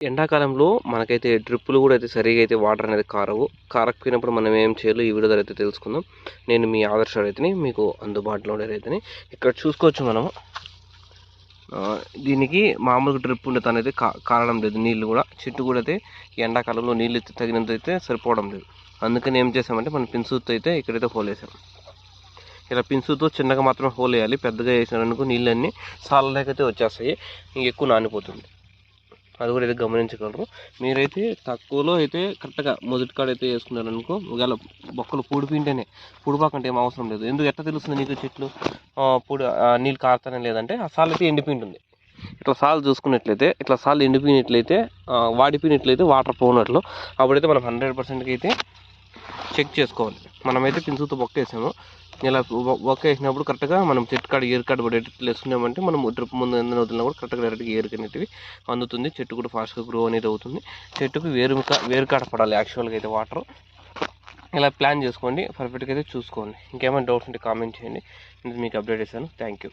ఎండాకాలంలో మనకైతే డ్రిప్పులు కూడా అయితే సరిగా అయితే వాటర్ అనేది కారకపోయినప్పుడు మనం ఏం చేయాలో ఈ వీడియో ద్వారా అయితే తెలుసుకుందాం. నేను మీ ఆదర్శ రైతుని, మీకు అందుబాటులో ఉండే రైతుని. ఇక్కడ చూసుకోవచ్చు మనము దీనికి మామూలుగా డ్రిప్ ఉండేది అనేది కారడం లేదు. నీళ్ళు కూడా చెట్టు కూడా అయితే ఎండాకాలంలో నీళ్ళు తగినంత అయితే సరిపోవడం లేదు. అందుకని ఏం చేసామంటే మనం పిన్సుతో అయితే ఇక్కడైతే హోల్ వేసాం. ఇలా పిన్సుతో చిన్నగా మాత్రం హోల్ వేయాలి. పెద్దగా వేసినారనుకో నీళ్ళన్నీ సాలలేకైతే వచ్చేస్తాయి, ఇంకెక్కువ నానిపోతుంది. అది కూడా అయితే గమనించగలరు. మీరైతే తక్కువలో అయితే కరెక్ట్గా మొదటి కాడ అయితే వేసుకున్నారనుకో, ఒకవేళ బొక్కలు పూడిపింటేనే, పూడిపాకంటే ఏం అవసరం లేదు. ఎందుకు ఎట్లా తెలుస్తుంది నీకు చెట్లు నీళ్ళు కారుతానే లేదంటే ఆ సాల్ అయితే ఎండిపోయింటుంది. ఇట్లా సాల్ చూసుకున్నట్లయితే, ఇట్లా సాల్ ఎండిపోయినట్లయితే, వాడిపోయినట్లయితే వాటర్ పోనట్లు, అప్పుడైతే మనం 100%కి అయితే చెక్ చేసుకోవాలి. మనమైతే పిన్సుతో బొక్క వేసాము. ఇలా బొక్క వేసినప్పుడు కరెక్ట్గా మనం చెట్టు కాడ ఏరు కాడ పడేటట్లు వేసుకున్నామంటే మనం డ్రిప్ ముందు ఎందుకు వదిలినా కూడా కరెక్ట్గా డైరెక్ట్గా ఏరుకు అనేటివి అందుతుంది. చెట్టు కూడా ఫాస్ట్గా గ్రో అనేది అవుతుంది. చెట్టుకు వేరు కాడ పడాలి యాక్చువల్గా అయితే వాటర్. ఇలా ప్లాన్ చేసుకోండి, పర్ఫెక్ట్గా అయితే చూసుకోండి. ఇంకేమైనా డౌట్స్ ఉంటే కామెంట్ చేయండి. మీకు అప్డేట్ చేశాను. Thank you.